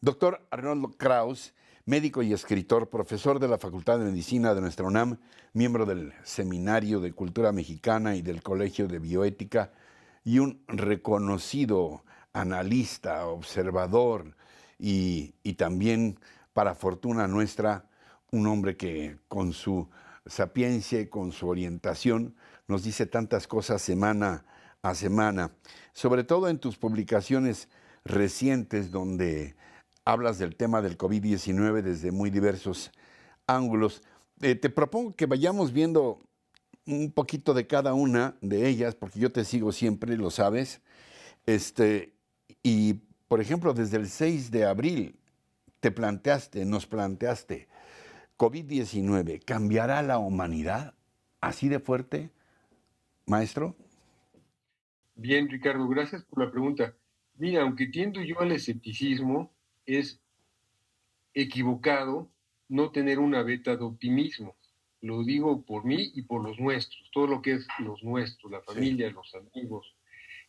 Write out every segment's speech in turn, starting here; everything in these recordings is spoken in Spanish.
Doctor Arnoldo Kraus, médico y escritor, profesor de la Facultad de Medicina de nuestra UNAM, miembro del Seminario de Cultura Mexicana y del Colegio de Bioética, y un reconocido analista, observador y también, para fortuna nuestra, un hombre que con su sapiencia y con su orientación nos dice tantas cosas semana a semana, sobre todo en tus publicaciones recientes donde hablas del tema del COVID-19 desde muy diversos ángulos. Te propongo que vayamos viendo un poquito de cada una de ellas, porque yo te sigo siempre, lo sabes. Este, y, por ejemplo, desde el 6 de abril nos planteaste, COVID-19, ¿cambiará la humanidad? ¿Así de fuerte, maestro? Bien, Ricardo, gracias por la pregunta. Mira, aunque tiendo yo al escepticismo, es equivocado no tener una veta de optimismo. Lo digo por mí y por los nuestros, todo lo que es los nuestros, la Sí. familia, los amigos.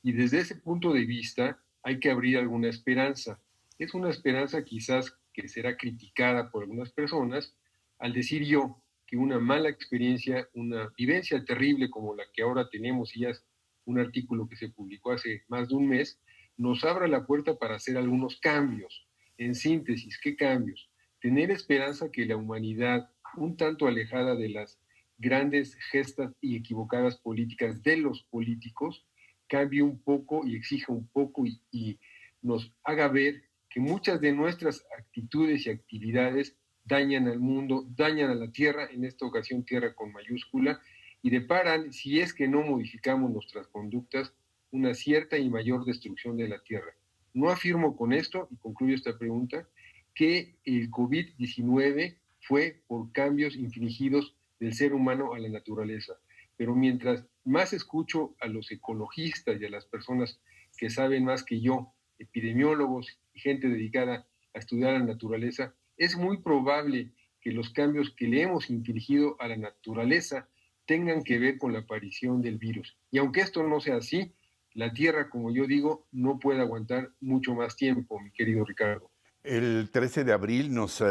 Y desde ese punto de vista hay que abrir alguna esperanza. Es una esperanza quizás que será criticada por algunas personas al decir yo que una mala experiencia, una vivencia terrible como la que ahora tenemos, y ya es un artículo que se publicó hace más de un mes, nos abra la puerta para hacer algunos cambios. En síntesis, ¿qué cambios? Tener esperanza que la humanidad, un tanto alejada de las grandes gestas y equivocadas políticas de los políticos, cambie un poco y exija un poco y nos haga ver que muchas de nuestras actitudes y actividades dañan al mundo, dañan a la tierra, en esta ocasión tierra con mayúscula, y deparan, si es que no modificamos nuestras conductas, una cierta y mayor destrucción de la tierra. No afirmo con esto, y concluyo esta pregunta, que el COVID-19 fue por cambios infligidos del ser humano a la naturaleza. Pero mientras más escucho a los ecologistas y a las personas que saben más que yo, epidemiólogos y gente dedicada a estudiar la naturaleza, es muy probable que los cambios que le hemos infligido a la naturaleza tengan que ver con la aparición del virus. Y aunque esto no sea así, la Tierra, como yo digo, no puede aguantar mucho más tiempo, mi querido Ricardo. El 13 de abril nos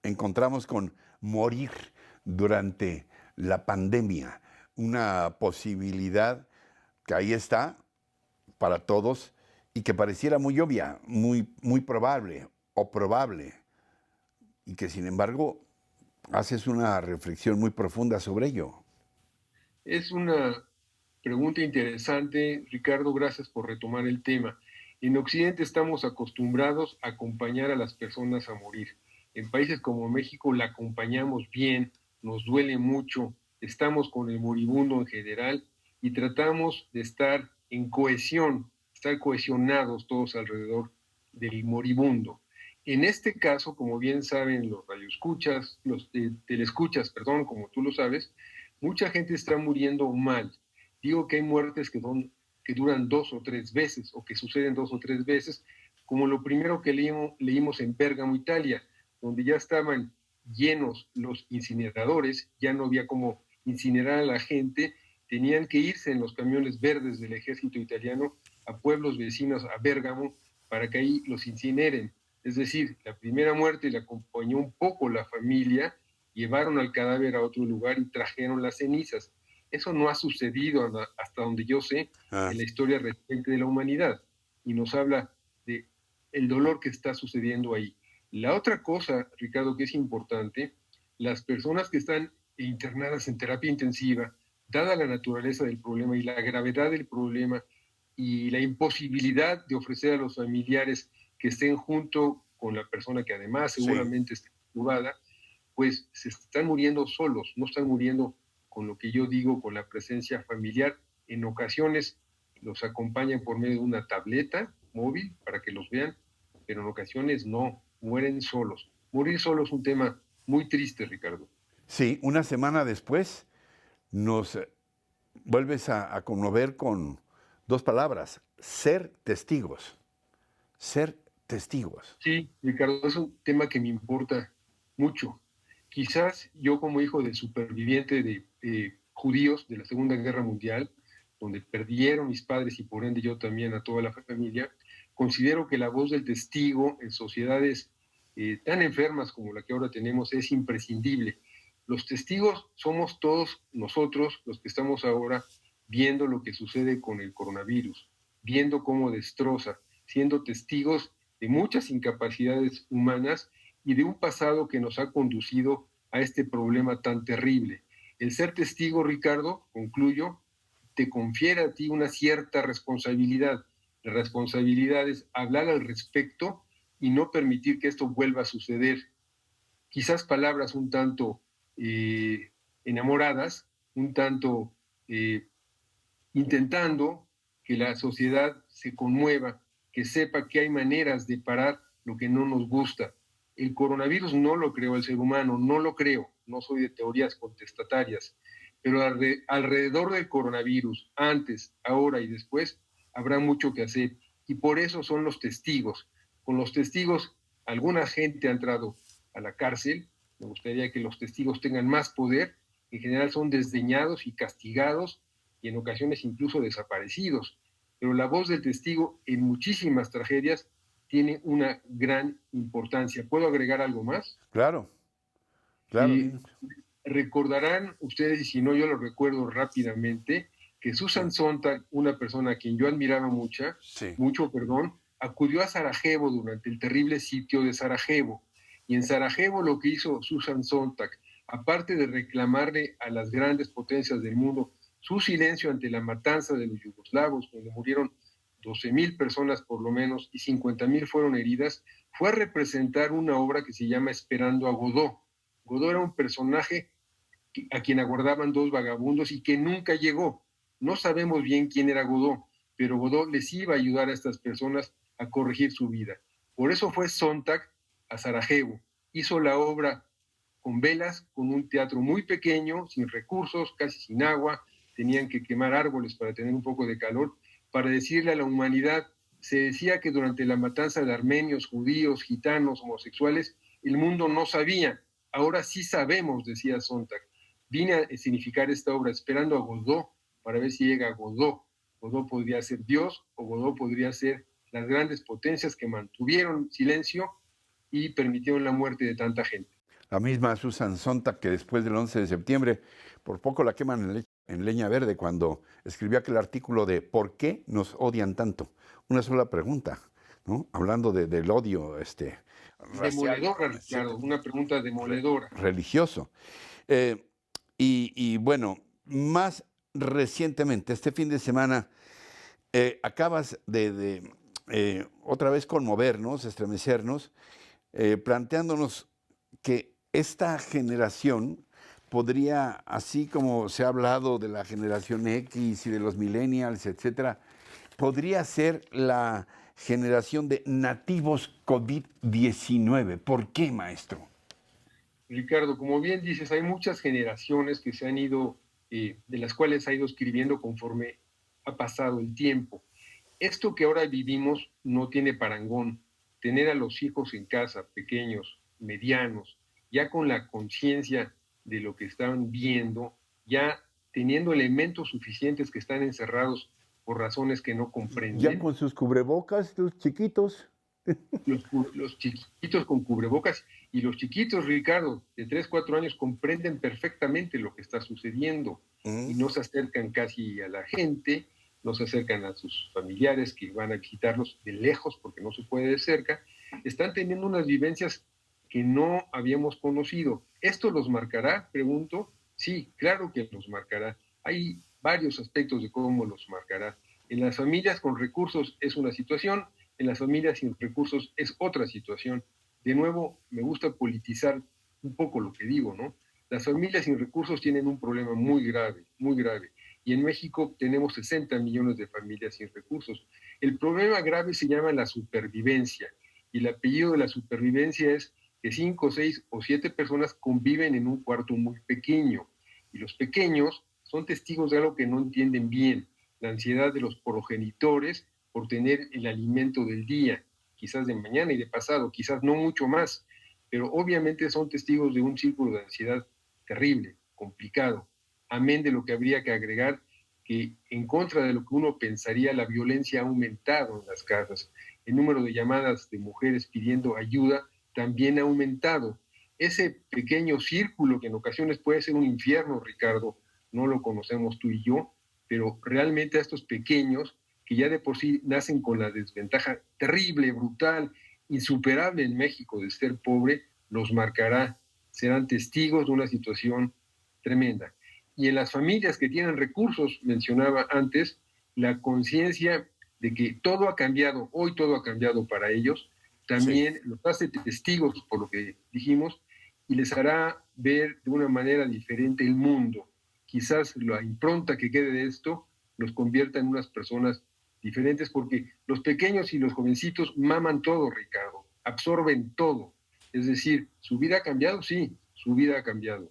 encontramos con morir durante la pandemia, una posibilidad que ahí está para todos y que pareciera muy obvia, muy probable o probable, y que sin embargo haces una reflexión muy profunda sobre ello. Es una pregunta interesante, Ricardo, gracias por retomar el tema. En Occidente estamos acostumbrados a acompañar a las personas a morir. En países como México la acompañamos bien, nos duele mucho, estamos con el moribundo en general y tratamos de estar en cohesión, estar cohesionados todos alrededor del moribundo. En este caso, como bien saben los radioescuchas, los telescuchas, perdón, como tú lo sabes, mucha gente está muriendo mal. Digo que hay muertes que duran 2 o 3 veces o que suceden 2 o 3 veces, como lo primero que leímos en Bérgamo, Italia, donde ya estaban llenos los incineradores, ya no había cómo incinerar a la gente, tenían que irse en los camiones verdes del ejército italiano a pueblos vecinos a Bérgamo para que ahí los incineren. Es decir, la primera muerte la acompañó un poco la familia, llevaron al cadáver a otro lugar y trajeron las cenizas. Eso no ha sucedido hasta donde yo sé Ah, en la historia reciente de la humanidad y nos habla de el dolor que está sucediendo ahí. La otra cosa, Ricardo, que es importante, las personas que están internadas en terapia intensiva, dada la naturaleza del problema y la gravedad del problema y la imposibilidad de ofrecer a los familiares que estén junto con la persona que además sí. seguramente está intubada, pues se están muriendo solos, no están muriendo con lo que yo digo, con la presencia familiar. En ocasiones los acompañan por medio de una tableta móvil para que los vean, pero en ocasiones no, mueren solos. Morir solo es un tema muy triste, Ricardo. Sí, una semana después nos vuelves a conmover con dos palabras, ser testigos, ser testigos. Sí, Ricardo, es un tema que me importa mucho. Quizás yo como hijo de superviviente de judíos de la Segunda Guerra Mundial, donde perdieron mis padres y por ende yo también a toda la familia, considero que la voz del testigo en sociedades tan enfermas como la que ahora tenemos es imprescindible. Los testigos somos todos nosotros los que estamos ahora viendo lo que sucede con el coronavirus, viendo cómo destroza, siendo testigos de muchas incapacidades humanas y de un pasado que nos ha conducido a este problema tan terrible. El ser testigo, Ricardo, concluyo, te confiere a ti una cierta responsabilidad. La responsabilidad es hablar al respecto y no permitir que esto vuelva a suceder. Quizás palabras un tanto enamoradas, un tanto intentando que la sociedad se conmueva, que sepa que hay maneras de parar lo que no nos gusta. El coronavirus no lo creó el ser humano, no lo creo, no soy de teorías contestatarias, pero alrededor del coronavirus, antes, ahora y después, habrá mucho que hacer. Y por eso son los testigos. Con los testigos, alguna gente ha entrado a la cárcel. Me gustaría que los testigos tengan más poder. En general son desdeñados y castigados y en ocasiones incluso desaparecidos. Pero la voz del testigo en muchísimas tragedias tiene una gran importancia. ¿Puedo agregar algo más? Claro, claro. Recordarán ustedes, y si no yo lo recuerdo rápidamente, que Susan Sontag, una persona a quien yo admiraba mucho, acudió a Sarajevo durante el terrible sitio de Sarajevo. Y en Sarajevo lo que hizo Susan Sontag, aparte de reclamarle a las grandes potencias del mundo su silencio ante la matanza de los yugoslavos, donde murieron 12,000 personas por lo menos y 50,000 fueron heridas, fue a representar una obra que se llama Esperando a Godot. Godot era un personaje a quien aguardaban dos vagabundos y que nunca llegó. No sabemos bien quién era Godot, pero Godot les iba a ayudar a estas personas a corregir su vida. Por eso fue Sontag a Sarajevo. Hizo la obra con velas, con un teatro muy pequeño, sin recursos, casi sin agua, tenían que quemar árboles para tener un poco de calor, para decirle a la humanidad, se decía que durante la matanza de armenios, judíos, gitanos, homosexuales, el mundo no sabía, ahora sí sabemos, decía Sontag. Vine a significar esta obra esperando a Godot para ver si llega Godot. Godot podría ser Dios o Godot podría ser las grandes potencias que mantuvieron silencio y permitieron la muerte de tanta gente. La misma Susan Sontag que después del 11 de septiembre por poco la queman en leña verde cuando escribió aquel artículo de ¿por qué nos odian tanto? Una sola pregunta, ¿no? Hablando del odio racial, demoledora, claro, una pregunta demoledora. Religioso. Y bueno, más recientemente, este fin de semana, acabas de otra vez conmovernos, estremecernos, planteándonos que esta generación podría, así como se ha hablado de la generación X y de los millennials, etcétera, podría ser la generación de nativos COVID-19. ¿Por qué, maestro? Ricardo, como bien dices, hay muchas generaciones que se han ido, de las cuales ha ido escribiendo conforme ha pasado el tiempo. Esto que ahora vivimos no tiene parangón. Tener a los hijos en casa, pequeños, medianos, ya con la conciencia de lo que están viendo, ya teniendo elementos suficientes que están encerrados por razones que no comprenden. Ya con sus cubrebocas, los chiquitos. Los chiquitos con cubrebocas y los chiquitos, Ricardo, de 3, 4 años, comprenden perfectamente lo que está sucediendo y no se acercan casi a la gente, no se acercan a sus familiares que van a visitarlos de lejos porque no se puede de cerca, están teniendo unas vivencias que no habíamos conocido. ¿Esto los marcará? Pregunto. Sí, claro que los marcará. Hay varios aspectos de cómo los marcará. En las familias con recursos es una situación, en las familias sin recursos es otra situación. De nuevo, me gusta politizar un poco lo que digo, ¿no? Las familias sin recursos tienen un problema muy grave, muy grave. Y en México tenemos 60 millones de familias sin recursos. El problema grave se llama la supervivencia. Y el apellido de la supervivencia es que 5, 6 o 7 personas conviven en un cuarto muy pequeño. Y los pequeños son testigos de algo que no entienden bien. La ansiedad de los progenitores por tener el alimento del día, quizás de mañana y de pasado, quizás no mucho más, pero obviamente son testigos de un círculo de ansiedad terrible, complicado, amén de lo que habría que agregar, que en contra de lo que uno pensaría, la violencia ha aumentado en las casas. el número de llamadas de mujeres pidiendo ayuda también ha aumentado. Ese pequeño círculo que en ocasiones puede ser un infierno, Ricardo, no lo conocemos tú y yo, pero realmente a estos pequeños que ya de por sí nacen con la desventaja terrible, brutal, insuperable en México de ser pobre, los marcará, serán testigos de una situación tremenda. Y en las familias que tienen recursos, mencionaba antes, la conciencia de que todo ha cambiado, hoy todo ha cambiado para ellos, también sí, los hace testigos por lo que dijimos y les hará ver de una manera diferente el mundo. Quizás la impronta que quede de esto los convierta en unas personas diferentes porque los pequeños y los jovencitos maman todo, Ricardo, absorben todo. Es decir, ¿su vida ha cambiado? Sí, su vida ha cambiado.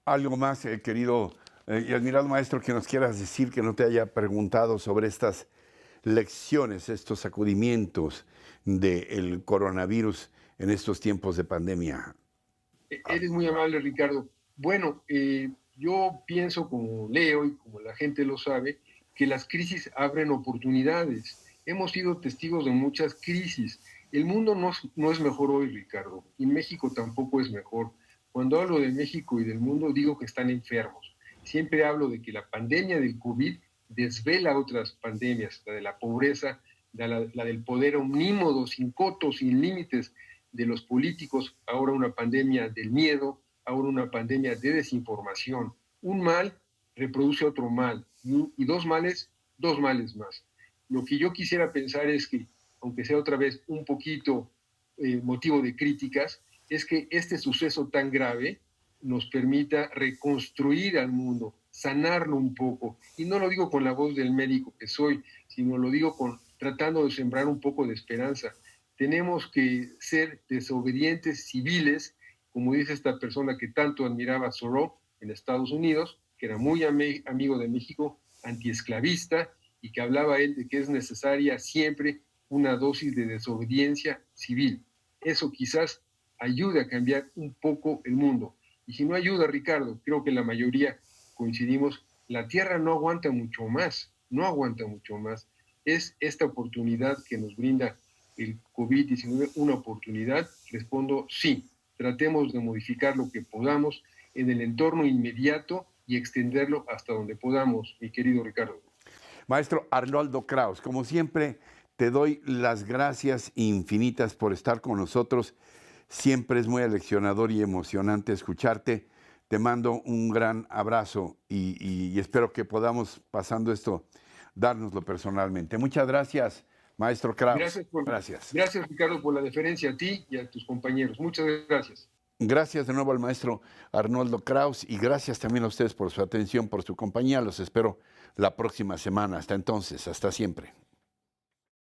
Algo más, querido y admirado maestro, que nos quieras decir que no te haya preguntado sobre estas lecciones, estos sacudimientos del coronavirus en estos tiempos de pandemia. Eres muy amable, Ricardo. Bueno, yo pienso, como leo y como la gente lo sabe, que las crisis abren oportunidades. Hemos sido testigos de muchas crisis. El mundo no es mejor hoy, Ricardo, y México tampoco es mejor. Cuando hablo de México y del mundo, digo que están enfermos. Siempre hablo de que la pandemia del COVID desvela otras pandemias, la de la pobreza, la del poder omnímodo, sin cotos, sin límites de los políticos, ahora una pandemia del miedo, ahora una pandemia de desinformación. Un mal reproduce otro mal y dos males más. Lo que yo quisiera pensar es que, aunque sea otra vez un poquito motivo de críticas, es que este suceso tan grave nos permita reconstruir al mundo, sanarlo un poco. Y no lo digo con la voz del médico que soy, sino lo digo tratando de sembrar un poco de esperanza. Tenemos que ser desobedientes civiles, como dice esta persona que tanto admiraba a Thoreau en Estados Unidos, que era muy amigo de México, antiesclavista, y que hablaba él de que es necesaria siempre una dosis de desobediencia civil. Eso quizás ayude a cambiar un poco el mundo. Y si no ayuda, Ricardo, creo que la mayoría coincidimos, la Tierra no aguanta mucho más, no aguanta mucho más. Es esta oportunidad que nos brinda el COVID-19 una oportunidad. Respondo sí. Tratemos de modificar lo que podamos en el entorno inmediato y extenderlo hasta donde podamos, mi querido Ricardo. Maestro Arnoldo Kraus, como siempre, te doy las gracias infinitas por estar con nosotros. Siempre es muy aleccionador y emocionante escucharte. Te mando un gran abrazo y espero que podamos, pasando esto, dárnoslo personalmente. Muchas gracias, maestro Kraus. Gracias, Ricardo, por la deferencia a ti y a tus compañeros. Muchas gracias. Gracias de nuevo al maestro Arnoldo Kraus y gracias también a ustedes por su atención, por su compañía. Los espero la próxima semana. Hasta entonces, hasta siempre.